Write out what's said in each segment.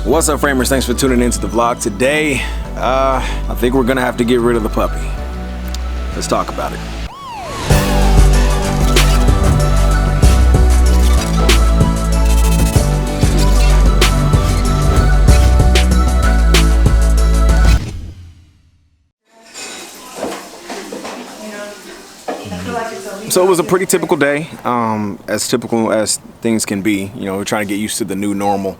What's up, framers? Thanks for tuning into the vlog today. I think we're gonna have to get rid of the puppy. Let's talk about it. So it was a pretty typical day, as typical as things can be. You know, we're trying to get used to the new normal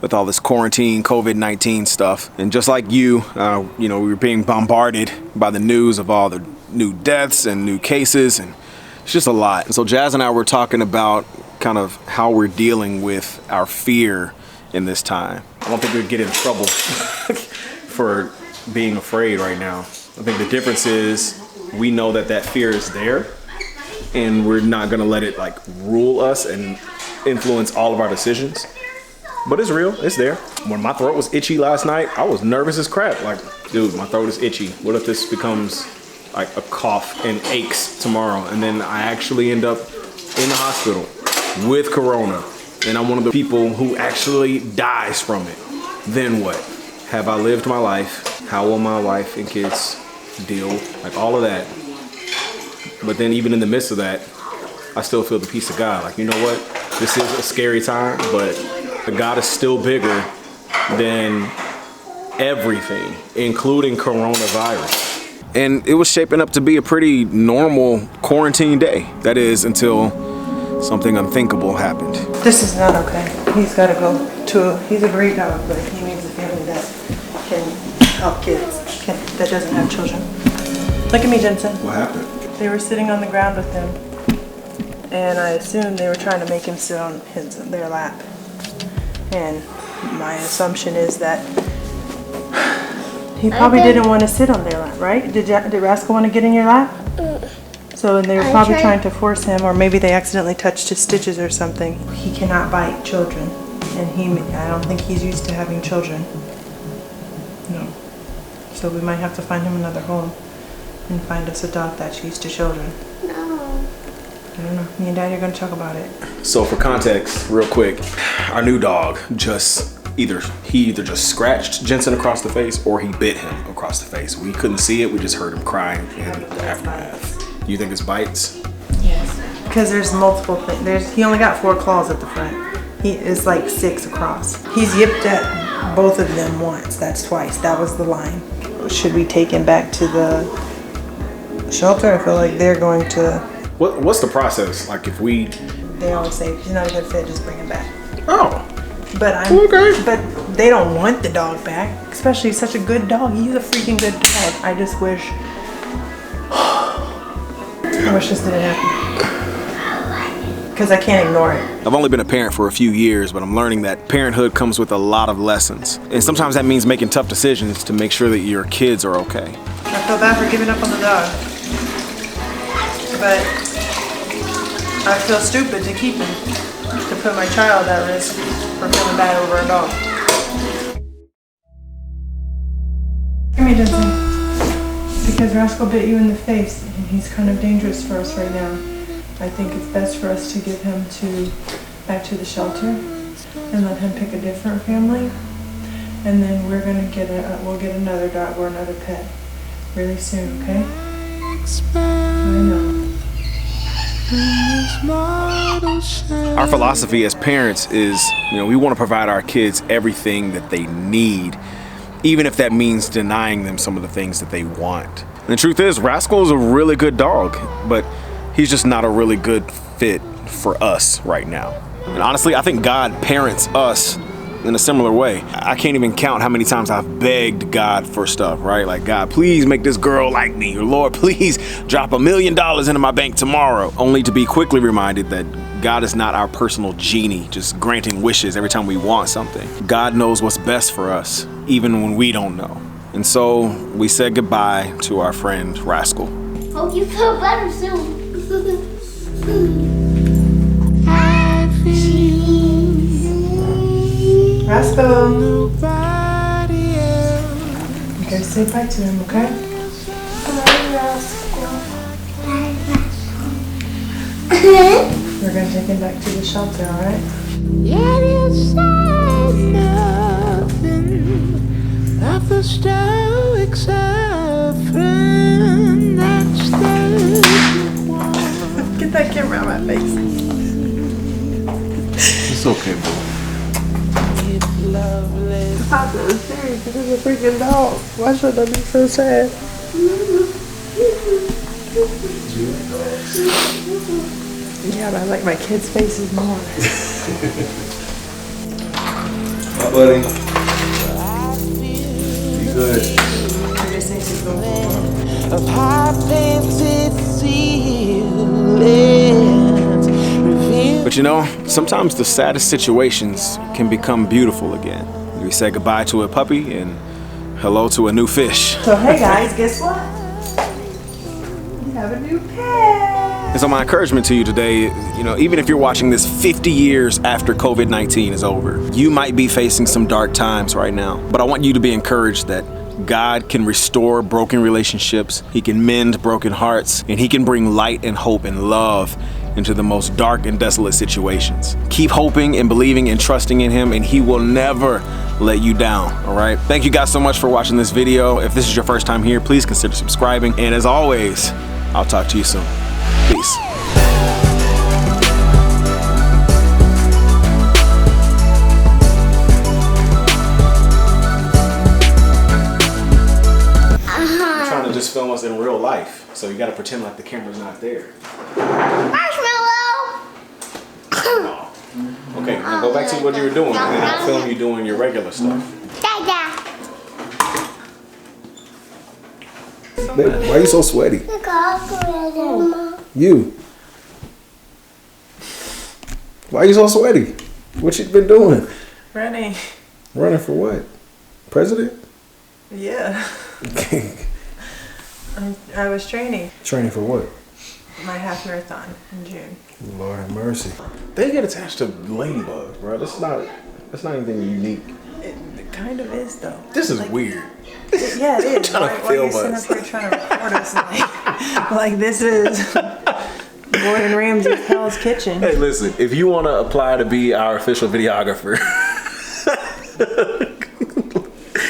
with all this quarantine, COVID-19 stuff. And just like you know, we were being bombarded by the news of all the new deaths and new cases, and it's just a lot. And so Jazz and I were talking about kind of how we're dealing with our fear in this time. I don't think we'd get in trouble for being afraid right now. I think the difference is we know that that fear is there, and we're not gonna let it like rule us and influence all of our decisions. But it's real, it's there. When my throat was itchy last night, I was nervous as crap. Like, dude, my throat is itchy. What if this becomes like a cough and aches tomorrow? And then I actually end up in the hospital with corona, and I'm one of the people who actually dies from it. Then what? Have I lived my life? How will my wife and kids deal? Like all of that. But then even in the midst of that, I still feel the peace of God. Like, you know what? This is a scary time, but God is still bigger than everything, including coronavirus. And it was shaping up to be a pretty normal quarantine day. That is, until something unthinkable happened. This is not okay. He's got to go to, he's a great dog, but he needs a family that can help kids, that doesn't have children. Look at me, Jensen. What happened? They were sitting on the ground with him, and I assumed they were trying to make him sit on their lap. And my assumption is that he probably didn't want to sit on their lap, right? Did Rascal want to get in your lap? So and they were probably trying to force him, or maybe they accidentally touched his stitches or something. He cannot bite children, and I don't think he's used to having children. No. So we might have to find him another home and find us a dog that's used to children. No. I don't know. Me and Daddy are going to talk about it. So for context, real quick, our new dog just either just scratched Jensen across the face or he bit him across the face. We couldn't see it. We just heard him crying in the aftermath. Do you think it's bites? Yes. Because there's multiple things. He only got 4 claws at the front. He is like 6 across. He's yipped at both of them once. That's twice. That was the line. Should we take him back to the shelter? I feel like they're going to. What's the process? Like if we. They always say if he's not a good fit, just bring him back. Oh. But okay. But they don't want the dog back, especially such a good dog. He's a freaking good dog. I just wish. I wish this didn't happen. Because I can't ignore it. I've only been a parent for a few years, but I'm learning that parenthood comes with a lot of lessons. And sometimes that means making tough decisions to make sure that your kids are okay. I feel bad for giving up on the dog. But I feel stupid to keep him. To put my child at risk for feeling bad over a dog. Come here, Jensen. Because Rascal bit you in the face, and he's kind of dangerous for us right now. I think it's best for us to give him back to the shelter and let him pick a different family. And then we're gonna we'll get another dog or another pet really soon, okay? I know. Our philosophy as parents is, we want to provide our kids everything that they need, even if that means denying them some of the things that they want. And the truth is, Rascal is a really good dog, but he's just not a really good fit for us right now. And honestly, I think God parents us in a similar way. I can't even count how many times I've begged God for stuff, right? Like, God, please make this girl like me. Or Lord, please drop $1 million into my bank tomorrow. Only to be quickly reminded that God is not our personal genie, just granting wishes every time we want something. God knows what's best for us, even when we don't know. And so we said goodbye to our friend Rascal. Hope you feel better soon. Rascal. You guys say bye to him, okay? We're gonna take him back to the shelter, alright? Yeah, it's sad now. stoic suffering, that's the Get that camera out of my face. It's okay, bro. Stop this, serious. This is a freaking dog. Why should I be so sad? Yeah, but I like my kids' faces more. Hi, buddy. You good? of high painted ceilings reveal. But you know, sometimes the saddest situations can become beautiful again. We say goodbye to a puppy and hello to a new fish. So hey guys, guess what? We have a new pet. And so my encouragement to you today, you know, even if you're watching this 50 years after COVID-19 is over, you might be facing some dark times right now. But I want you to be encouraged that God can restore broken relationships, He can mend broken hearts, and He can bring light and hope and love into the most dark and desolate situations. Keep hoping and believing and trusting in Him, and He will never let you down, all right? Thank you guys so much for watching this video. If this is your first time here, please consider subscribing. And as always, I'll talk to you soon. Peace. I'm trying to just film us in real life, so you gotta pretend like the camera's not there. Marshmallow. Oh. Okay, now go back to what you were doing, and then I'll film you doing your regular stuff. Dada. Babe, why are you so sweaty? You. Why are you so sweaty? What you been doing? Running. Running for what? President? Yeah. I was training Training for what? my half marathon in June. Lord have mercy. They get attached to ladybugs, bro. That's not anything unique. It kind of is though. This is weird. Yeah, it is. Trying to Why are you film sitting us. up here trying to record us like this is Gordon Ramsay's Hell's Kitchen? Hey, listen, if you want to apply to be our official videographer,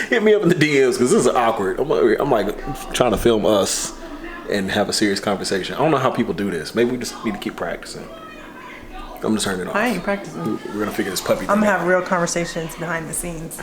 hit me up in the DMs because this is awkward. I'm like trying to film us and have a serious conversation. I don't know how people do this. Maybe we just need to keep practicing. I'm just turning it off. I ain't practicing. We're gonna figure this puppy thing I'm gonna out. have real conversations behind the scenes.